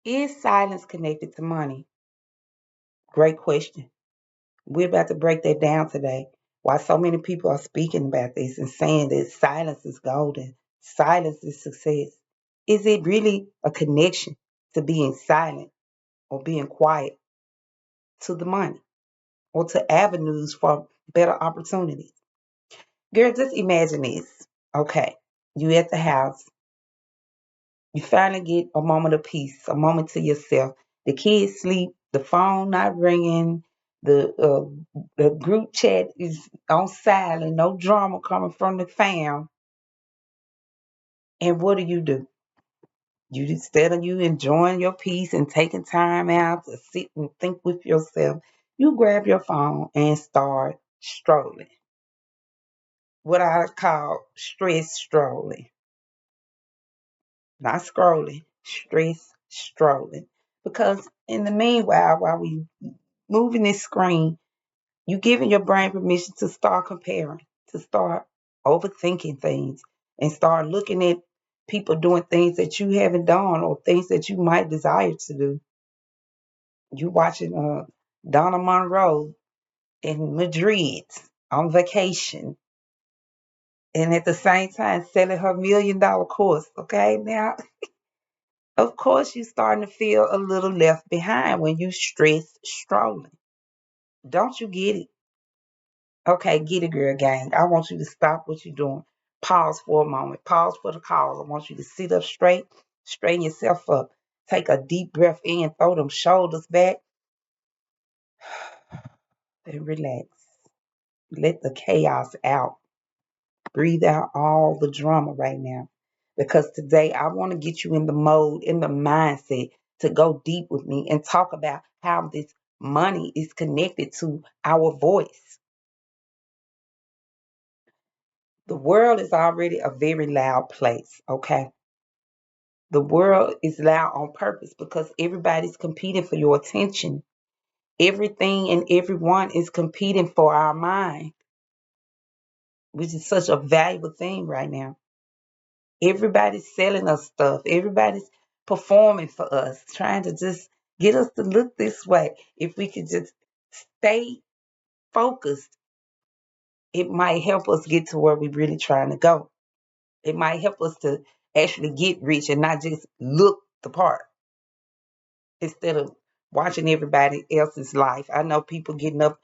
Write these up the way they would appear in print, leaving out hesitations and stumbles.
Is silence connected to money? Great question. We're about to break that down today. Why so many people are speaking about this and saying that silence is golden, silence is success. Is it really a connection to being silent or being quiet to the money or to avenues for better opportunities? Girl, just imagine this. Okay, you at the house, you finally get a moment of peace, a moment to yourself. The kids sleep, the phone not ringing, the group chat is on silent, no drama coming from the fam. And what do? You instead of you enjoying your peace and taking time out to sit and think with yourself, you grab your phone and start strolling. What I call stress strolling. Not scrolling, stress strolling. Because in the meanwhile, while we moving this screen, you giving your brain permission to start comparing, to start overthinking things, and start looking at people doing things that you haven't done or things that you might desire to do. You watching Donna Monroe in Madrid on vacation, and at the same time selling her $1 million course. Okay, now of course you're starting to feel a little left behind when you stress strolling. Don't you get it? Okay, get it, girl gang. I want you to stop what you're doing. Pause for a moment. Pause for the cause. I want you to sit up straight, straighten yourself up. Take a deep breath in, throw them shoulders back, and relax. Let the chaos out. Breathe out all the drama right now. Because today I want to get you in the mode, in the mindset to go deep with me and talk about how this money is connected to our voice. The world is already a very loud place, okay? The world is loud on purpose because everybody's competing for your attention. Everything and everyone is competing for our mind, which is such a valuable thing right now. Everybody's selling us stuff. Everybody's performing for us, trying to just get us to look this way. If we could just stay focused, it might help us get to where we're really trying to go. It might help us to actually get rich and not just look the part instead of watching everybody else's life. I know people getting up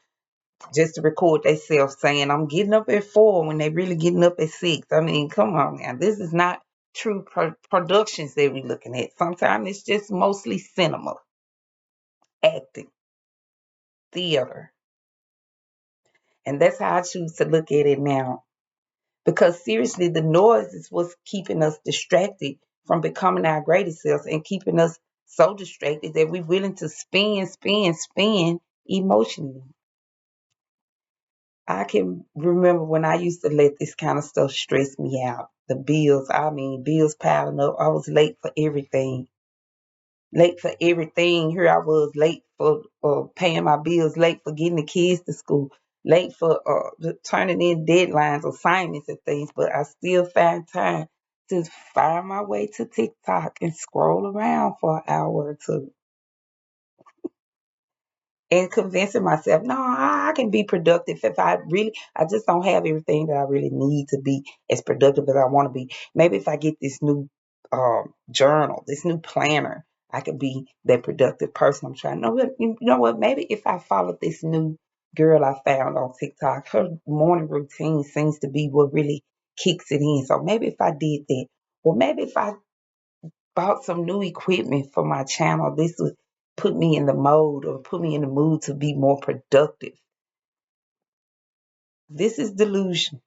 just to record themselves saying, I'm getting up at 4 when they really getting up at 6. I mean, come on now. This is not true productions that we're looking at. Sometimes it's just mostly cinema, acting, theater. And that's how I choose to look at it now. Because seriously, the noise is what's keeping us distracted from becoming our greatest selves and keeping us so distracted that we're willing to spin emotionally. I can remember when I used to let this kind of stuff stress me out. The bills, I mean, bills piling up. I was late for everything. Late for everything. Here I was late for paying my bills, late for getting the kids to school, late for turning in deadlines, assignments, and things. But I still find time to find my way to TikTok and scroll around for an hour or two and convincing myself, no, I can be productive if I just don't have everything that I really need to be as productive as I want to be. Maybe if I get this new journal, this new planner, I could be that productive person I'm trying. No, you know what? Maybe if I followed this new girl I found on TikTok, her morning routine seems to be what really kicks it in. So maybe if I did that, or maybe if I bought some new equipment for my channel, this would put me in the mode or put me in the mood to be more productive. This is delusion.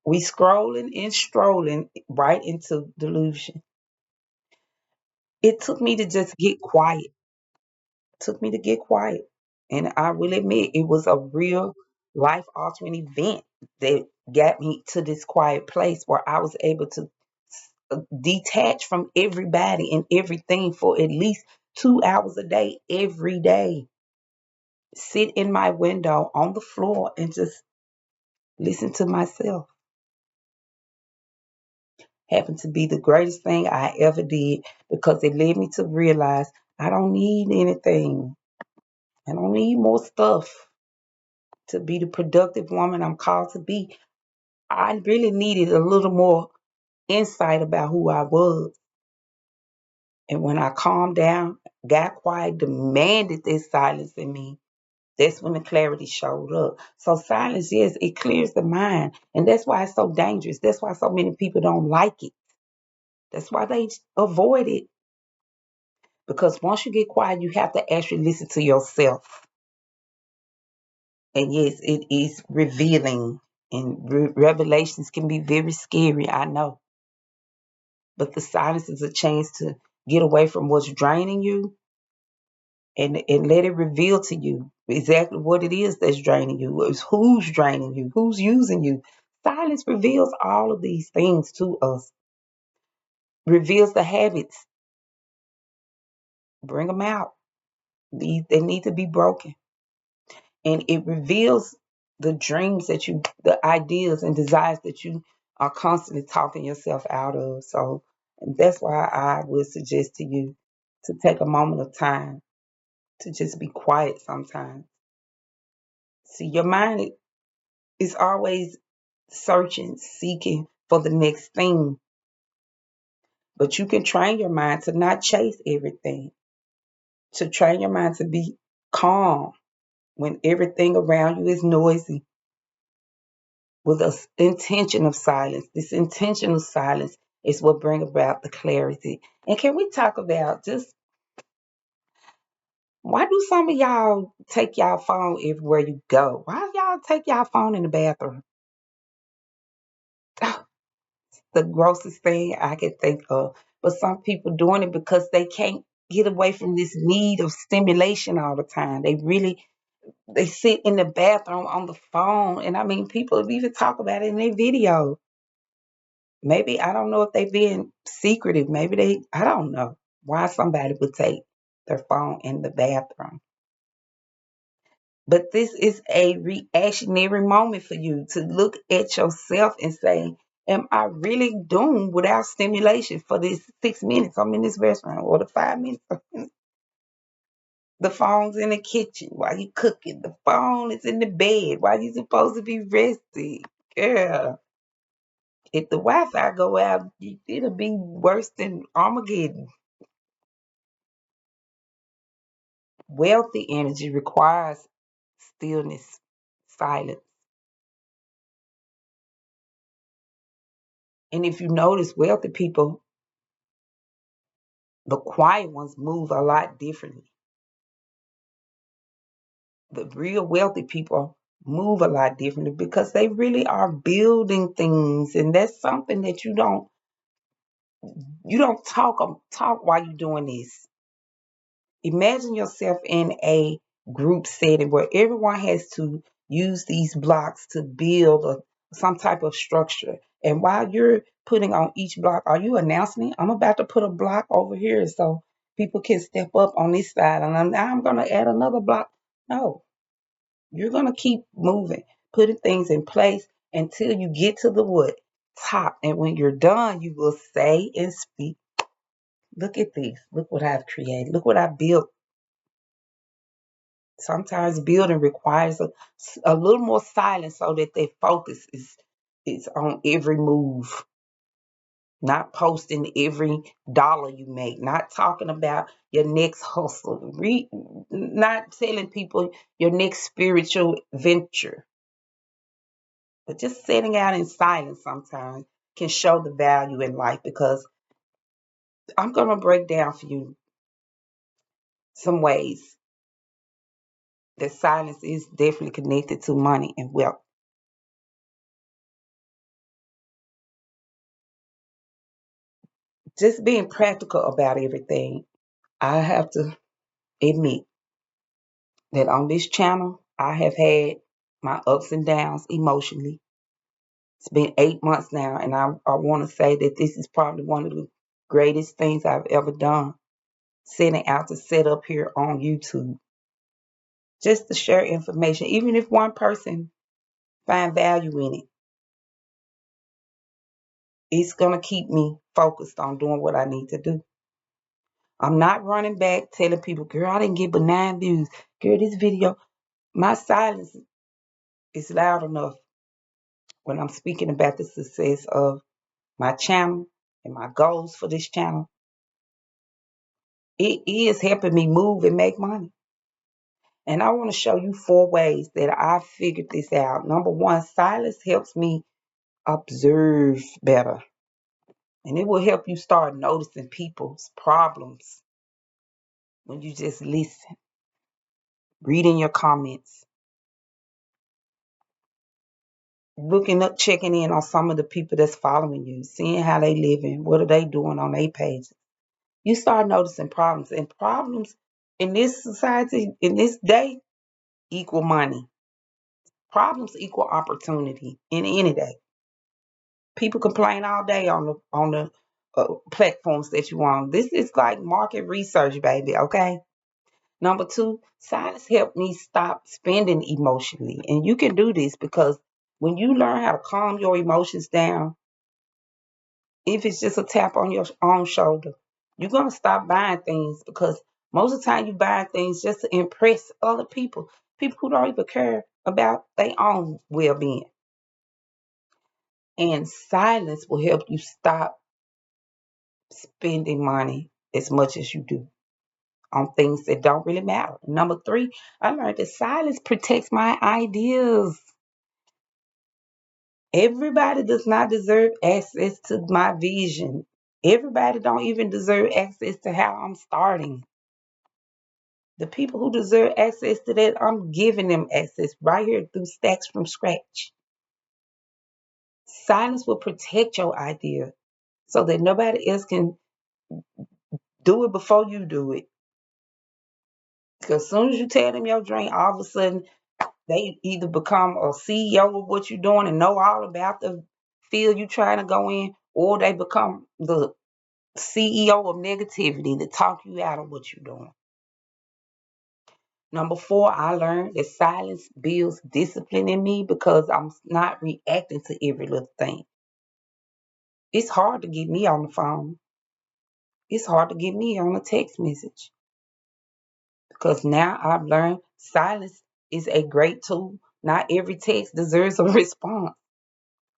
We scrolling and strolling right into delusion. It took me to just get quiet. It took me to get quiet. And I will admit it was a real life altering event that got me to this quiet place where I was able to detach from everybody and everything for at least 2 hours a day, every day. Sit in my window on the floor and just listen to myself. happened to be the greatest thing I ever did because it led me to realize I don't need anything. I don't need more stuff to be the productive woman I'm called to be. I really needed a little more insight about who I was. And when I calmed down, got quiet, demanded this silence in me, that's when the clarity showed up. So silence, yes, it clears the mind. And that's why it's so dangerous. That's why so many people don't like it. That's why they avoid it. Because once you get quiet, you have to actually listen to yourself. And yes, it is revealing. And revelations can be very scary, I know. But the silence is a chance to get away from what's draining you and let it reveal to you exactly what it is that's draining you, who's draining you, who's using you. Silence reveals all of these things to us, reveals the habits, bring them out. They need to be broken. And it reveals the dreams that you, the ideas and desires that you are constantly talking yourself out of. So and that's why I would suggest to you to take a moment of time to just be quiet sometimes. See, your mind is always searching, seeking for the next thing. But you can train your mind to not chase everything, to train your mind to be calm when everything around you is noisy with an intention of silence. This intentional silence is what brings about the clarity. And can we talk about just why do some of y'all take y'all phone everywhere you go? Why y'all take y'all phone in the bathroom? The grossest thing I can think of. But some people doing it because they can't get away from this need of stimulation all the time. They sit in the bathroom on the phone. And I mean people even talk about it in their video. Maybe I don't know if they being secretive. Maybe I don't know why somebody would take their phone in the bathroom. But this is a reactionary moment for you to look at yourself and say, am I really doomed without stimulation for this 6 minutes I'm in this restaurant or the 5 minutes? The phone's in the kitchen while you cooking. The phone is in the bed while you supposed to be resting. Girl, if the Wi-Fi go out, it'll be worse than Armageddon. Wealthy energy requires stillness, silence. And if you notice, wealthy people, the quiet ones move a lot differently. The real wealthy people move a lot differently because they really are building things, and that's something that you don't talk while you're doing this. Imagine yourself in a group setting where everyone has to use these blocks to build some type of structure. And while you're putting on each block, are you announcing it? I'm about to put a block over here so people can step up on this side, and I'm going to add another block. No, you're going to keep moving, putting things in place until you get to the what? Top. And when you're done, you will say and speak, look at this. Look what I've created. Look what I built. Sometimes building requires a little more silence so that their focus is on every move, not posting every dollar you make, not talking about your next hustle, not telling people your next spiritual venture, but just sitting out in silence sometimes can show the value in life because I'm going to break down for you some ways that silence is definitely connected to money and wealth. Just being practical about everything. I have to admit that on this channel, I have had my ups and downs emotionally. It's been 8 months now, and I want to say that this is probably one of the greatest things I've ever done, setting out to set up here on YouTube just to share information, even if one person find value in it. It's going to keep me focused on doing what I need to do. I'm not running back telling people, girl, I didn't get but 9 views. Girl, this video, my silence is loud enough when I'm speaking about the success of my channel and my goals for this channel. It is helping me move and make money. And I want to show you 4 ways that I figured this out. Number one, silence helps me observe better. And it will help you start noticing people's problems when you just listen, reading your comments, looking up, checking in on some of the people that's following you, seeing how they living, what are they doing on their pages. You start noticing problems. And problems in this society, in this day, equal money. Problems equal opportunity in any day. People complain all day on the platforms that you on. This is like market research, baby. Okay. Number two, silence helped me stop spending emotionally, and you can do this because when you learn how to calm your emotions down, if it's just a tap on your own shoulder, you're gonna stop buying things because most of the time you buy things just to impress other people who don't even care about their own well-being. And silence will help you stop spending money as much as you do on things that don't really matter. Number three, I learned that silence protects my ideas. Everybody does not deserve access to my vision. Everybody don't even deserve access to how I'm starting. The people who deserve access to that, I'm giving them access right here through Stacks from Scratch. Silence will protect your idea so that nobody else can do it before you do it. Because as soon as you tell them your dream, all of a sudden they either become a CEO of what you're doing and know all about the field you're trying to go in, or they become the CEO of negativity to talk you out of what you're doing. Number four, I learned that silence builds discipline in me because I'm not reacting to every little thing. It's hard to get me on the phone. It's hard to get me on a text message because now I've learned silence is a great tool. Not every text deserves a response.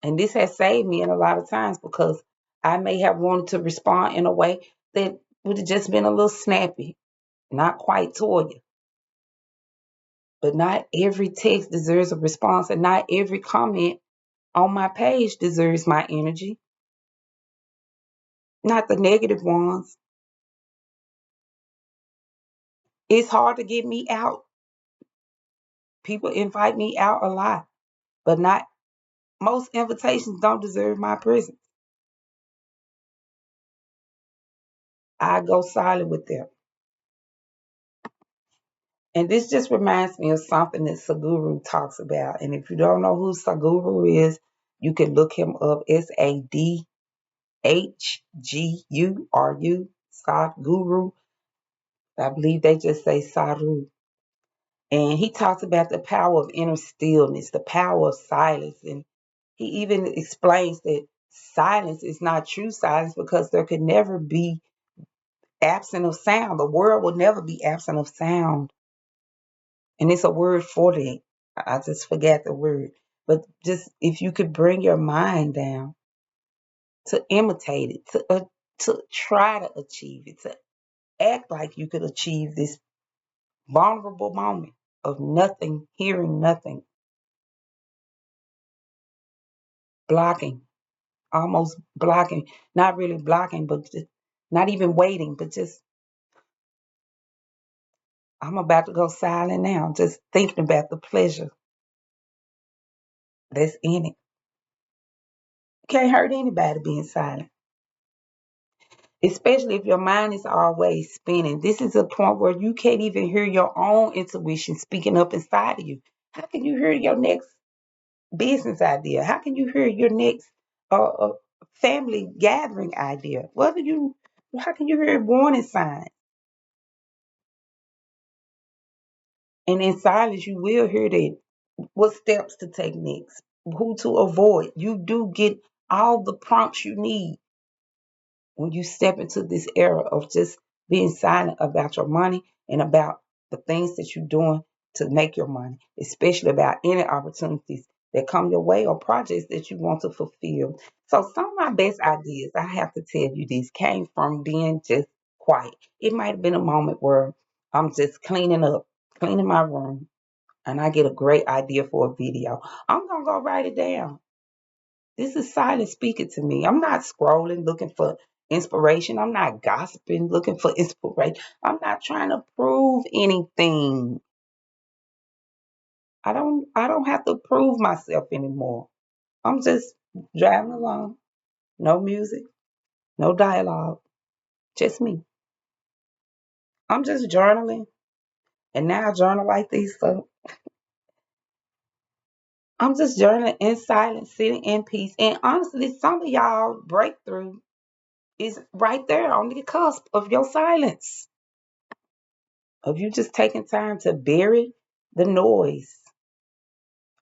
And this has saved me in a lot of times because I may have wanted to respond in a way that would have just been a little snappy, not quite toward you. But not every text deserves a response, and not every comment on my page deserves my energy, not the negative ones. It's hard to get me out. People invite me out a lot, but not most invitations don't deserve my presence. I go silent with them. And this just reminds me of something that Sadhguru talks about. And if you don't know who Sadhguru is, you can look him up. Sadhguru. Sadhguru. I believe they just say Sadhu. And he talks about the power of inner stillness, the power of silence. And he even explains that silence is not true silence because there could never be absent of sound. The world will never be absent of sound. And it's a word for that. I just forgot the word. But just if you could bring your mind down to imitate it, to try to achieve it, to act like you could achieve this vulnerable moment of nothing, hearing nothing, blocking, almost blocking, not really blocking, but just not even waiting, but just I'm about to go silent now, just thinking about the pleasure that's in it. You can't hurt anybody being silent, especially if your mind is always spinning. This is a point where you can't even hear your own intuition speaking up inside of you. How can you hear your next business idea? How can you hear your next family gathering idea? How can you hear warning signs? And in silence, you will hear that what steps to take next, who to avoid. You do get all the prompts you need when you step into this era of just being silent about your money and about the things that you're doing to make your money, especially about any opportunities that come your way or projects that you want to fulfill. So some of my best ideas, I have to tell you this, came from being just quiet. It might have been a moment where I'm just cleaning up, cleaning my room, and I get a great idea for a video. I'm gonna go write it down. This is silent speaking to me. I'm not scrolling looking for inspiration. I'm not gossiping looking for inspiration. I'm not trying to prove anything. I don't have to prove myself anymore. I'm just driving along. No music, no dialogue, just me. I'm just journaling. And now I journal like this. So I'm just journaling in silence, sitting in peace. And honestly, some of y'all breakthrough is right there on the cusp of your silence, of you just taking time to bury the noise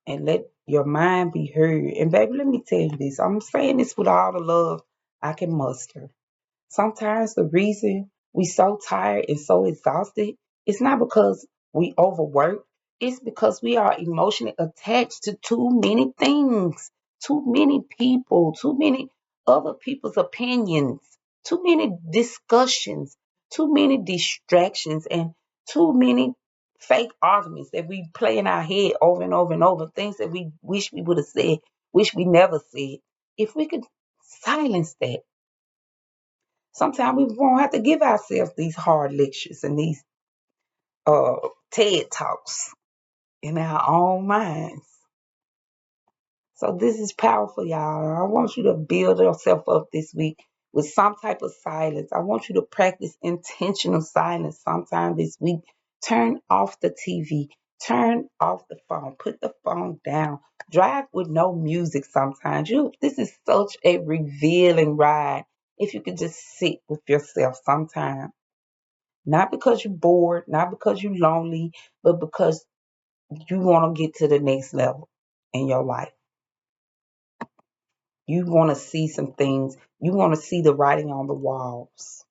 and let your mind be heard. And baby, let me tell you this. I'm saying this with all the love I can muster. Sometimes the reason we so tired and so exhausted, it's not because we overwork. It's because we are emotionally attached to too many things, too many people, too many other people's opinions, too many discussions, too many distractions, and too many fake arguments that we play in our head over and over and over, things that we wish we would have said, wish we never said. If we could silence that, sometimes we won't have to give ourselves these hard lectures and these uh, TED Talks in our own minds. So this is powerful, y'all. I want you to build yourself up this week with some type of silence. I want you to practice intentional silence sometime this week. Turn off the TV. Turn off the phone. Put the phone down. Drive with no music sometimes. This is such a revealing ride. If you could just sit with yourself sometime. Not because you're bored, not because you're lonely, but because you want to get to the next level in your life. You want to see some things. You want to see the writing on the walls.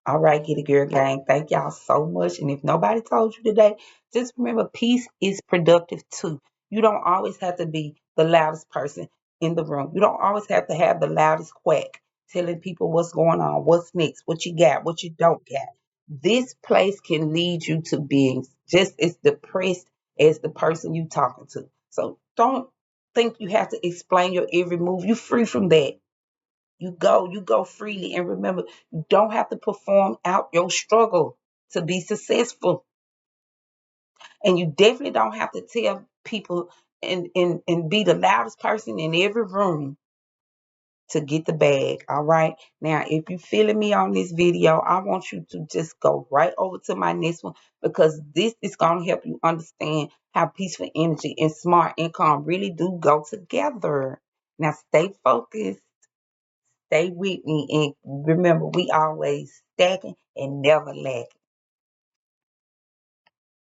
All right, Get It Girl Gang. Thank y'all so much. And if nobody told you today, just remember peace is productive too. You don't always have to be the loudest person in the room. You don't always have to have the loudest quack telling people what's going on, what's next, what you got, what you don't got. This place can lead you to being just as depressed as the person you talking to. So don't think you have to explain your every move. You're free from that. You go freely. And remember, you don't have to perform out your struggle to be successful. And you definitely don't have to tell people and be the loudest person in every room to get the bag. All right. Now, if you're feeling me on this video, I want you to just go right over to my next one because this is going to help you understand how peaceful energy and smart income really do go together. Now, stay focused. Stay with me and remember we always stacking and never lacking.